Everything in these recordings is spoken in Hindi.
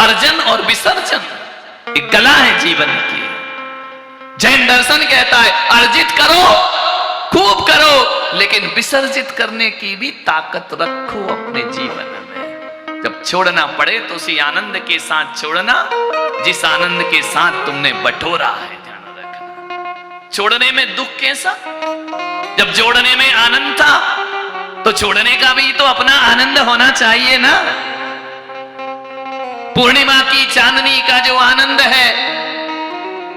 अर्जन और विसर्जन एक कला है जीवन की। जैन दर्शन कहता है अर्जित करो, खूब करो, लेकिन विसर्जित करने की भी ताकत रखो अपने जीवन में। जब छोड़ना पड़े तो उसी आनंद के साथ छोड़ना जिस आनंद के साथ तुमने बटोरा है। ध्यान रखना, छोड़ने में दुख कैसा, जब जोड़ने में आनंद था तो छोड़ने का भी तो अपना आनंद होना चाहिए ना। पूर्णिमा की चांदनी का जो आनंद है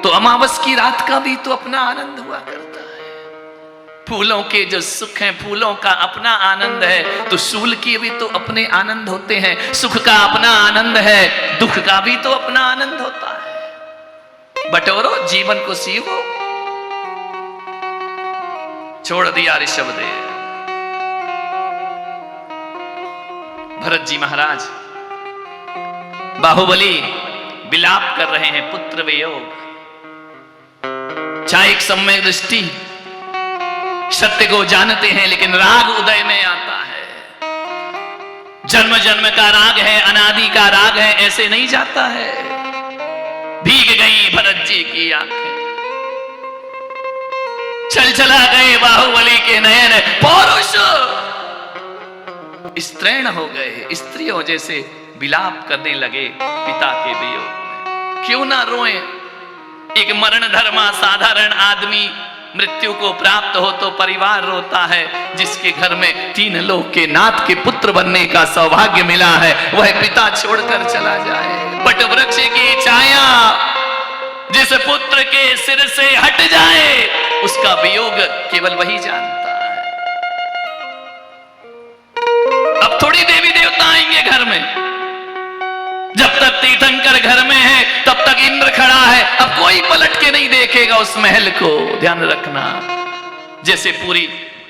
तो अमावस की रात का भी तो अपना आनंद हुआ करता है। फूलों के जो सुख हैं, फूलों का अपना आनंद है, तो शूल के भी तो अपने आनंद होते हैं। सुख का अपना आनंद है, दुख का भी तो अपना आनंद होता है। बटोरो, जीवन को सीवो। छोड़ दिया ऋषभदेव। भरत जी महाराज बाहुबली विलाप कर रहे हैं, पुत्र वियोग। चाहे एक समय दृष्टि सत्य को जानते हैं, लेकिन राग उदय में आता है। जन्म जन्म का राग है, अनादि का राग है, ऐसे नहीं जाता है। भीग गई भरत जी की आंखें, चल चला गए बाहुबली के नयन। पौरुष स्त्रैण हो गए, स्त्रियों जैसे विलाप करने लगे पिता के वियोग में। क्यों ना रोएं? एक मरण धर्मा साधारण आदमी मृत्यु को प्राप्त हो तो परिवार रोता है। जिसके घर में 3 लोक के नाथ के पुत्र बनने का सौभाग्य मिला है, वह पिता छोड़कर चला जाए। बट वृक्ष की छाया जिस पुत्र के सिर से हट जाए, उसका वियोग केवल वही जानता है। अब थोड़ी देवी देवता आएंगे घर में। जब तक तीर्थंकर घर में है तब तक इंद्र खड़ा है। अब कोई पलट के नहीं देखेगा उस महल को। ध्यान रखना, जैसे पूरी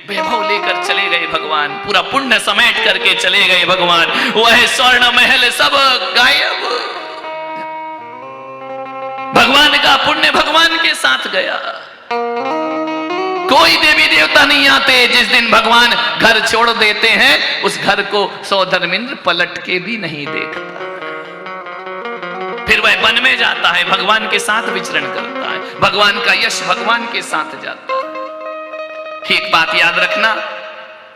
वैभव लेकर चले गए भगवान, पूरा पुण्य समेट करके चले गए भगवान, वह स्वर्ण महल सब गायब। भगवान का पुण्य भगवान के साथ गया। कोई देवी देवता नहीं आते। जिस दिन भगवान घर छोड़ देते हैं, उस घर को सौधर्मिंद्र पलट के भी नहीं देखता। फिर वह वन में जाता है, भगवान के साथ विचरण करता है। भगवान का यश भगवान के साथ जाता है। एक बात याद रखना,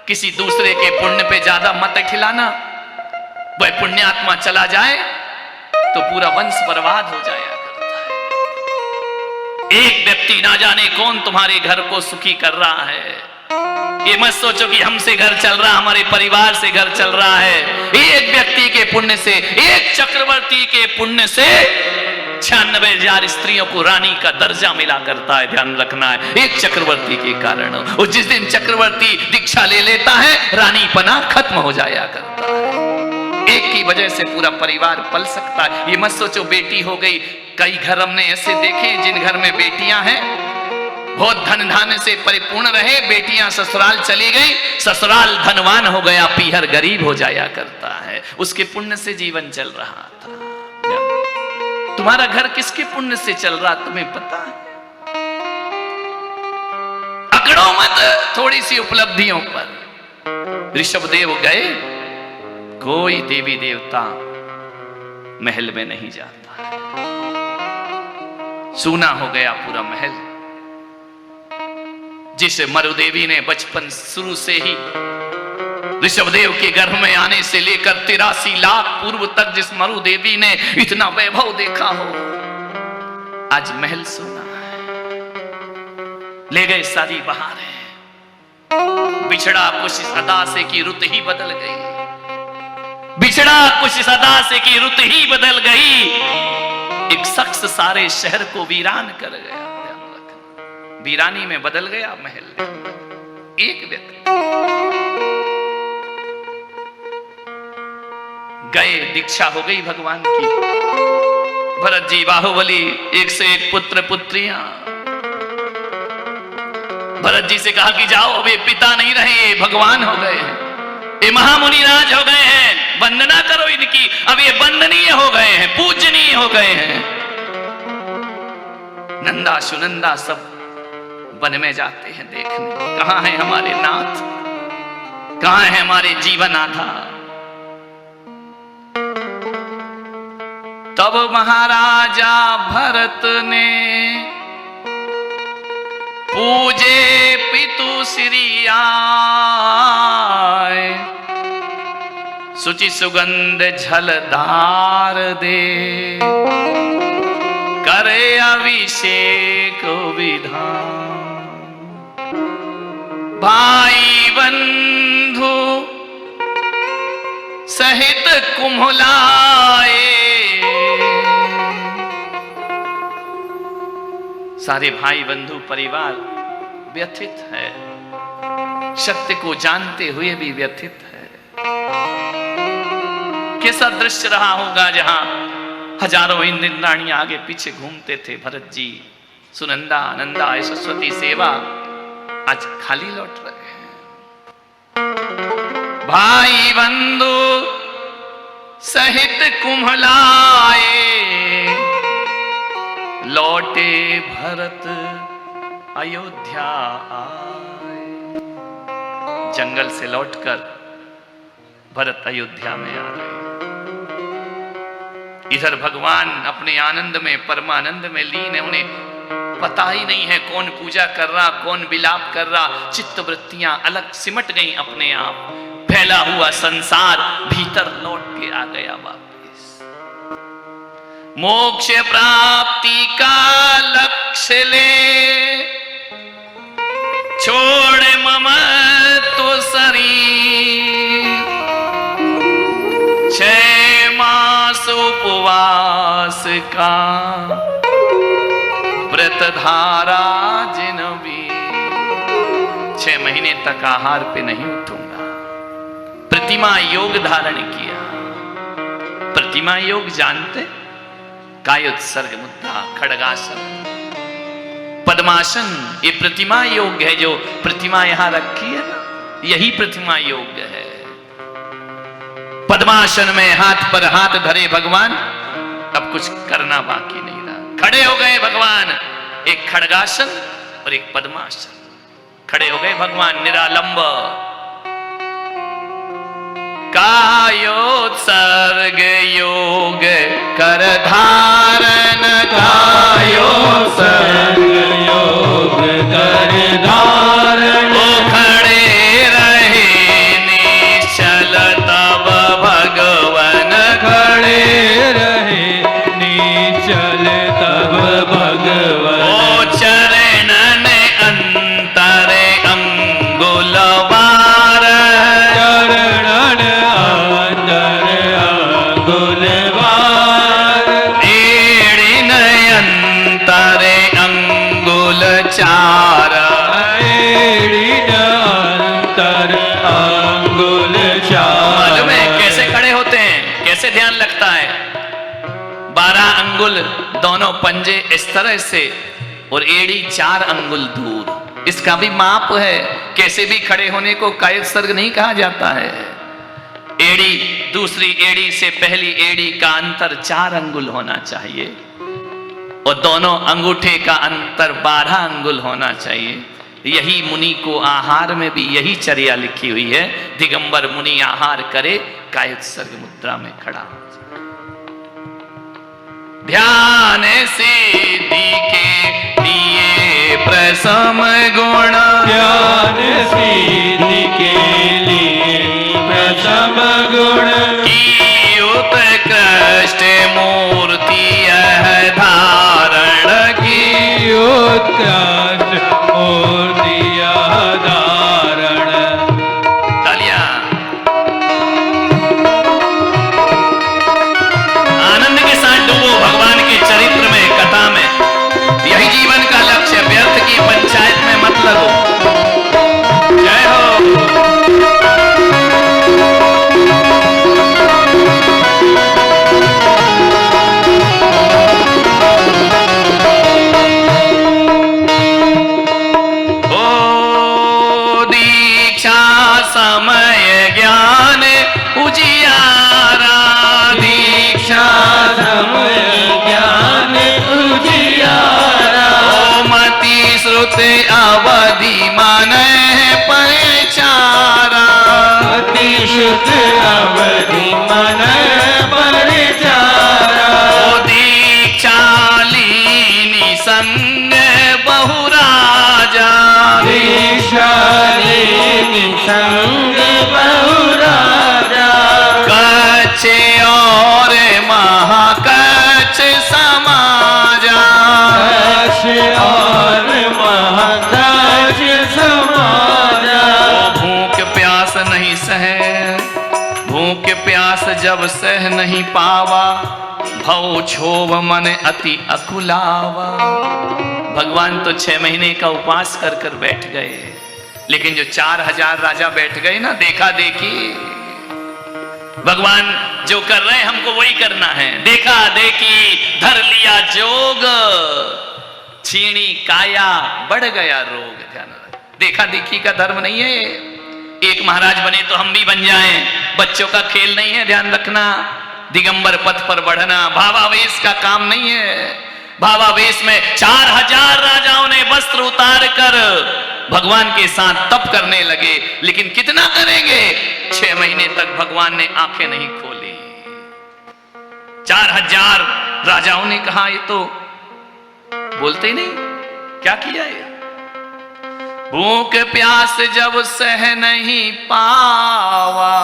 किसी दूसरे के पुण्य पे ज्यादा मत खिलाना। वह पुण्यात्मा चला जाए तो पूरा वंश बर्बाद हो जाया करता है। एक व्यक्ति ना जाने कौन तुम्हारे घर को सुखी कर रहा है। ये मत सोचो कि हमसे घर चल रहा, हमारे परिवार से घर चल रहा है। एक व्यक्ति के पुण्य से, एक चक्रवर्ती के पुण्य से 96,000 स्त्रियों को रानी का दर्जा मिला करता है। ध्यान रखना है, एक चक्रवर्ती के कारण। और जिस दिन चक्रवर्ती दीक्षा ले लेता है, रानी पना खत्म हो जाया करता है। एक की वजह से पूरा परिवार पल सकता है। ये मत सोचो बेटी हो गई। कई घर हमने ऐसे देखे जिन घर में बेटियां हैं, बहुत धन धान्य से परिपूर्ण रहे, बेटियां ससुराल चली गई, ससुराल धनवान हो गया, पीहर गरीब हो जाया करता है। उसके पुण्य से जीवन चल रहा था। तुम्हारा घर किसके पुण्य से चल रहा तुम्हें पता है? अकड़ो मत थोड़ी सी उपलब्धियों पर। ऋषभदेव गए, कोई देवी देवता महल में नहीं जाता है। सूना हो गया पूरा महल। जिस मरुदेवी ने बचपन शुरू से ही ऋषभदेव के गर्भ में आने से लेकर 83 लाख पूर्व तक जिस मरुदेवी ने इतना वैभव देखा हो, आज महल सोना है। ले गए सारी बहार है। बिछड़ा कुछ अदा से की रुत ही बदल गई। बिछड़ा कुछ अदा से की रुत ही बदल गई। एक शख्स सारे शहर को वीरान कर गया। वीरानी में बदल गया महल। एक व्यक्ति गए, दीक्षा हो गई भगवान की। भरत जी बाहुबली, एक से एक पुत्र पुत्रियां। भरत जी से कहा कि जाओ, अब ये पिता नहीं रहे, भगवान हो गए हैं, ये महामुनि राज हो गए हैं, वंदना करो इनकी। अब ये वंदनीय हो गए हैं, पूजनीय हो गए हैं। नंदा सुनंदा सब वन में जाते हैं देखने, कहां है हमारे नाथ, कहां है हमारे जीवन आधार। तब महाराजा भरत ने पूजे पितु श्री आए, सुचि सुगंध झलधार दे, करे अभिषेक विधान। भाई बंधु सहित कुम्हलाए, सारे भाई बंधु परिवार व्यथित है, सत्य को जानते हुए भी व्यथित है। कैसा दृश्य रहा होगा जहां हजारों इंद्राणी आगे पीछे घूमते थे। भरत जी सुनंदा नंदा सरस्वती सेवा आज खाली लौट रहे हैं। भाई बंधु सहित कुम्हलाए, लौटे भरत अयोध्या आए। जंगल से लौटकर भरत अयोध्या में आ रहे। इधर भगवान अपने आनंद में परमानंद में लीन है, उन्हें पता ही नहीं है कौन पूजा कर रहा कौन विलाप कर रहा। चित्त वृत्तियां अलग सिमट गई अपने आप। फैला हुआ संसार भीतर लौट के आ गया वापस। मोक्ष प्राप्ति का लक्ष्य ले, छोड़ ममत्व शरीर। 6 मास उपवास का व्रत धारा जिन भी, 6 महीने तक आहार पे नहीं उठूंगा। प्रतिमा योग धारण किया। प्रतिमा योग जानते? कायोत्सर्ग मुद्रा, खड्गासन, पद्मासन, ये प्रतिमा योग है। जो प्रतिमा यहां रखी है ना, यही प्रतिमा योग है। पद्मासन में हाथ पर हाथ धरे भगवान, अब कुछ करना बाकी नहीं रहा। खड़े हो गए भगवान, एक खड्गासन और एक पद्मासन। खड़े हो गए भगवान निरालंब। कायोत्सर्ग योग कर धारण, कायोत्सर्ग योग कर धारण। ओ खड़े रहे निश्चल तब भगवन, खड़े रहे निश्चल तब भगवन। ओ चरणन अंतर अंगुलवार, चरणन अंतर अंगुलवार। एड़िन अंतर अंगुल चार, एड़िन अंतर अंगुल चार। मालूम है कैसे खड़े होते हैं, कैसे ध्यान लगता है? 12 अंगुल दोनों पंजे इस तरह से और एड़ी 4 अंगुल दूर। इसका भी माप है। कैसे भी खड़े होने को कायोत्सर्ग नहीं कहा जाता है। एड़ी दूसरी एड़ी से पहली एड़ी का अंतर 4 अंगुल होना चाहिए और दोनों अंगूठे का अंतर 12 अंगुल होना चाहिए। यही मुनि को आहार में भी यही चर्या लिखी हुई है। दिगंबर मुनि आहार करे, कायोत्सर्ग मुद्रा में खड़ा हो। ध्यान सिद्धि के दिए प्रसम गुण, ध्यान सिद्धि के लिए प्रसम गुण। की उत्कृष्ट मूर्ति यह धारण, की उत्कृष्ट मूर्ति यह धारण। तालियां। आनंद के साथ डूबो भगवान के चरित्र में, कथा में। यही जीवन का लक्ष्य। व्यर्थ की पंचायत में मत लगो। जय हो। ओ दीक्षा समय ज्ञान उजियारा, दीक्षा समय ज्ञान उजियारा। ओ मति श्रुत अवधि माने परिचारा, मति श्रुत अवधि माने परिचारा। ओ निसंग बहु राजा, निसंग बहु राजा, कच्छ और महाकच्छ समाजा, कच्छ और महाकच्छ समाजा। भूख प्यास नहीं सहे, भूख प्यास जब सह नहीं पावा, भव क्षोभ मन अति अकुलावा। भगवान तो 6 महीने का उपवास कर कर बैठ गए, लेकिन जो 4000 राजा बैठ गए ना, देखा देखी। भगवान जो कर रहे हैं हमको वही करना है। देखा देखी धर लिया जोग, छीणी काया बढ़ गया रोग। ध्यान रख, देखा देखी का धर्म नहीं है। एक महाराज बने तो हम भी बन जाएं, बच्चों का खेल नहीं है। ध्यान रखना, दिगंबर पथ पर बढ़ना भावावेश का काम नहीं है। भावावेश में 4000 राजाओं ने वस्त्र उतार कर भगवान के साथ तप करने लगे, लेकिन कितना करेंगे? 6 महीने तक भगवान ने आंखें नहीं खोली। 4000 राजाओं ने कहा ये तो बोलते ही नहीं, क्या किया ये? भूख प्यास जब सह नहीं पावा,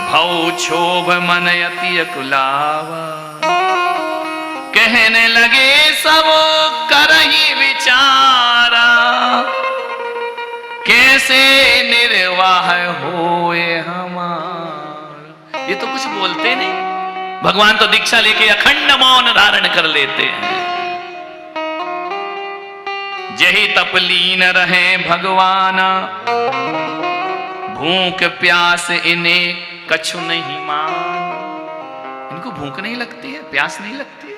भव क्षोभ मन अति अकुलावा। कहने लगे सब करही विचारा, कैसे निर्वाह होए हमारा। ये तो कुछ बोलते नहीं। भगवान तो दीक्षा लेके अखंड मौन धारण कर लेते हैं। जही तपलीन रहे भगवान, भूख प्यास इन्हें कछु नहीं मान। इनको भूख नहीं लगती है, प्यास नहीं लगती है।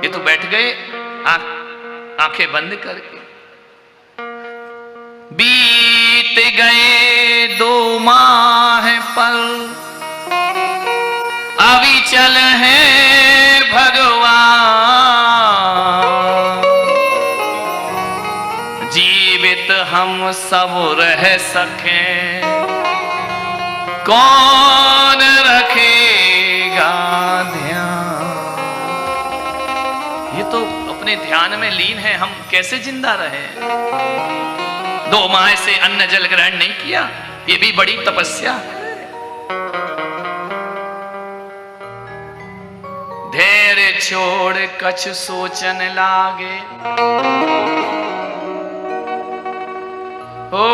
ये तो बैठ गए आंखें बंद करके। बीत गए 2 माह पर, अविचल है भगवान। जीवित हम सब रह सके, कौन रखेगा ध्यान। ये तो अपने ध्यान में लीन है, हम कैसे जिंदा रहे? 2 माह से अन्न जल ग्रहण नहीं किया, ये भी बड़ी तपस्या है। धैर्य छोड़ कछु सोचन लागे, ओ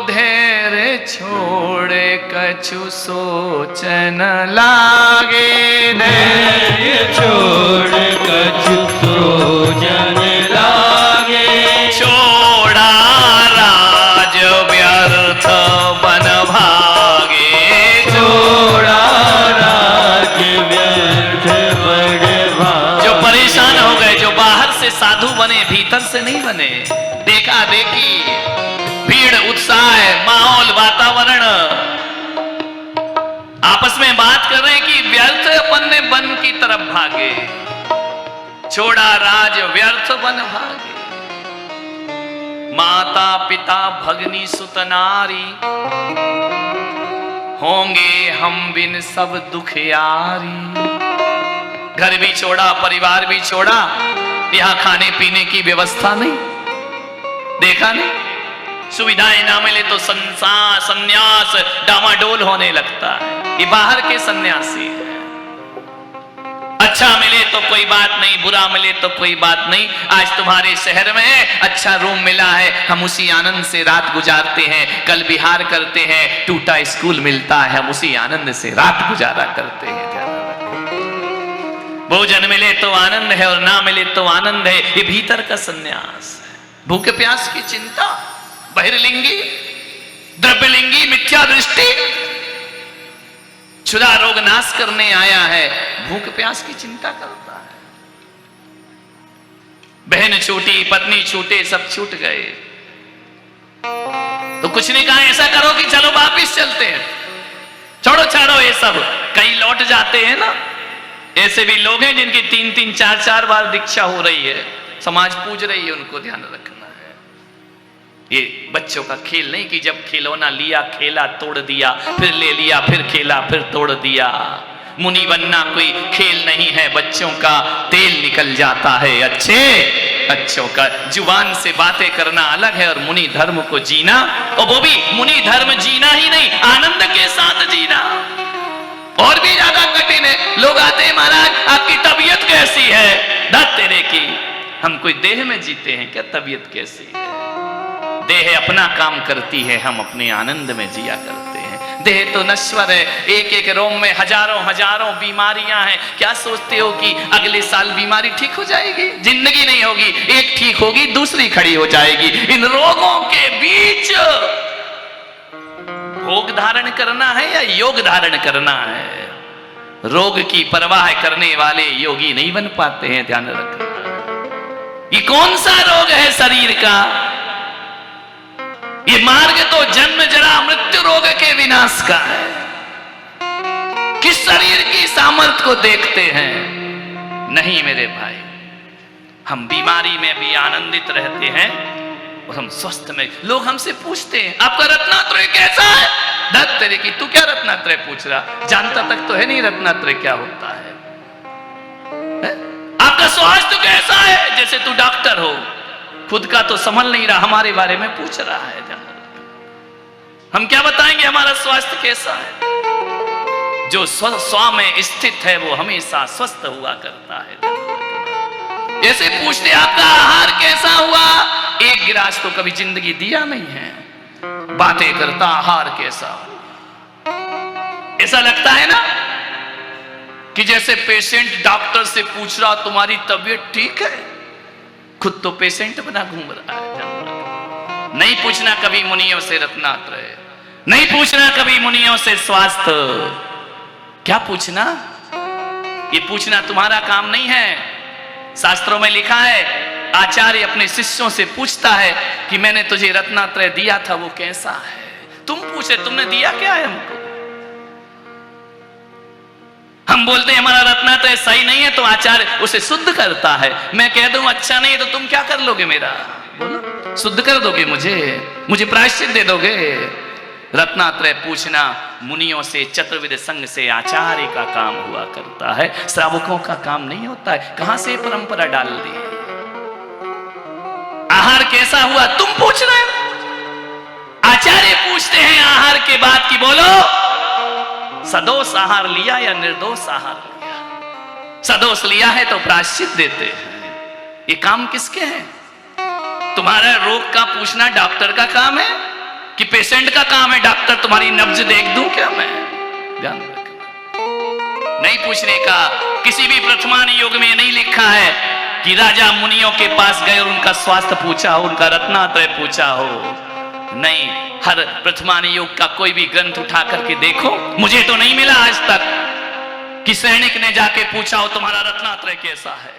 धैर्य छोड़ कछु सोचन लागे। धैर्य छोड़ कछु सोचन लागे, छोड़ा राज व्यर्थ बन भागे। छोड़ा राज व्यर्थ बन भागे। जो परेशान हो गए, जो बाहर से साधु बने, भीतर से नहीं बने। देखा देखी, भीड़, उत्साह, माहौल, वातावरण, आपस में बात कर रहे हैं कि व्यर्थ अपन ने बन की तरफ भागे। छोड़ा राज व्यर्थ बन भागे। माता पिता भगनी सुत नारी, होंगे हम बिन सब दुखियारी। घर भी छोड़ा, परिवार भी छोड़ा, यहां खाने पीने की व्यवस्था नहीं। देखा नहीं, सुविधाएं ना मिले तो संन्यास डामाडोल होने लगता है। ये बाहर के सन्यासी हैं। अच्छा मिले तो कोई बात नहीं, बुरा मिले तो कोई बात नहीं। आज तुम्हारे शहर में अच्छा रूम मिला है, हम उसी आनंद से रात गुजारते हैं। कल बिहार करते हैं, टूटा स्कूल मिलता है, हम उसी आनंद से रात गुजारा करते हैं। भोजन मिले तो आनंद है और ना मिले तो आनंद है। ये भीतर का सन्यास है। भूख प्यास की चिंता, बहिर्लिंगी, द्रव्यलिंगी मिथ्या दृष्टि, क्षुधा रोग नाश करने आया है, भूख प्यास की चिंता करता है। बहन छूटी, पत्नी छूटे, सब छूट गए तो कुछ नहीं कहा, ऐसा करो कि चलो वापिस चलते हैं, छोड़ो छाड़ो ये सब। कई लौट जाते हैं ना। ऐसे भी लोग हैं जिनकी 3-3, 4-4 बार दीक्षा हो रही है, समाज पूज रही है, उनको ध्यान रखना है। ये बच्चों का खेल नहीं कि जब खिलौना लिया, खेला, तोड़ दिया, फिर ले लिया, फिर खेला, फिर तोड़ दिया। मुनि बनना कोई खेल नहीं है, बच्चों का तेल निकल जाता है अच्छों का। जुबान से बातें करना अलग है और मुनि धर्म को जीना, और वो भी मुनि धर्म जीना ही नहीं, आनंद के साथ जीना और भी ज्यादा कठिन है। लोग आते हैं, महाराज आपकी तबीयत कैसी है? दत्त तेरे की, हम कोई देह में जीते हैं क्या? तबीयत कैसी है? देह अपना काम करती है, हम अपने आनंद में जिया करते हैं। देह तो नश्वर है, एक एक रोम में हजारों बीमारियां हैं। क्या सोचते हो कि अगले साल बीमारी ठीक हो जाएगी? जिंदगी नहीं होगी, एक ठीक होगी दूसरी खड़ी हो जाएगी। इन रोगों के बीच भोग धारण करना है या योग धारण करना है? रोग की परवाह करने वाले योगी नहीं बन पाते हैं, ध्यान रखना। ये कौन सा रोग है शरीर का? ये मार्ग तो जन्म जरा मृत्यु रोग के विनाश का है। किस शरीर की सामर्थ्य को देखते हैं? नहीं मेरे भाई, हम बीमारी में भी आनंदित रहते हैं और हम स्वस्थ में। लोग हमसे पूछते हैं आपका रत्नात्रय कैसा है? दत्त तेरे की, तू क्या रत्नात्रय पूछ रहा? जानता तक तो है नहीं रत्नात्रय क्या होता है? आपका स्वास्थ्य कैसा है? जैसे तू डॉक्टर हो, खुद का तो संभल नहीं रहा, हमारे बारे में पूछ रहा है। हम क्या बताएंगे हमारा स्वास्थ्य कैसा है? जो स्व में स्थित है वो हमेशा स्वस्थ हुआ करता है। ऐसे पूछते आपका आहार कैसा हुआ? एक गिलास तो कभी जिंदगी दिया नहीं है, बातें करता आहार कैसा हो। ऐसा लगता है ना कि जैसे पेशेंट डॉक्टर से पूछ रहा तुम्हारी तबीयत ठीक है, खुद तो पेशेंट बना घूम रहा है। नहीं पूछना कभी मुनियों से रत्नात्रय, नहीं पूछना कभी मुनियों से स्वास्थ्य। क्या पूछना? ये पूछना तुम्हारा काम नहीं है। शास्त्रों में लिखा है, आचार्य अपने शिष्यों से पूछता है कि मैंने तुझे रत्नात्रय दिया था वो कैसा है? तुम पूछे तुमने दिया क्या है हमको? हम बोलते हैं हमारा रत्नात्रय सही नहीं है तो आचार्य उसे शुद्ध करता है। मैं कह दूं अच्छा नहीं है तो तुम क्या कर लोगे? मेरा बोलो, शुद्ध कर दोगे? मुझे प्रायश्चित दे दोगे? रत्नात्रय पूछना मुनियों से, चतुर्विध संघ से आचार्य का काम हुआ करता है, श्रावकों का काम नहीं होता है। कहां से परंपरा डाल दी? आहार कैसा हुआ तुम पूछ रहे हो? आचार्य पूछते हैं आहार के बाद की बोलो सदोष आहार लिया या निर्दोष आहार लिया? सदोष लिया है तो प्रायश्चित देते हैं। ये काम किसके हैं? तुम्हारा रोग का पूछना डॉक्टर का काम है कि पेशेंट का काम है? डॉक्टर तुम्हारी नब्ज देख दूं क्या मैं? ध्यान रखना, नहीं पूछने का। किसी भी प्रथमान युग में नहीं लिखा है कि राजा मुनियों के पास गए और उनका स्वास्थ्य पूछा हो, उनका रत्नात्रय पूछा हो। नहीं, हर प्रथमान युग का कोई भी ग्रंथ उठा करके देखो, मुझे तो नहीं मिला आज तक कि सैनिक ने जाके पूछा हो तुम्हारा रत्नात्रय कैसा है।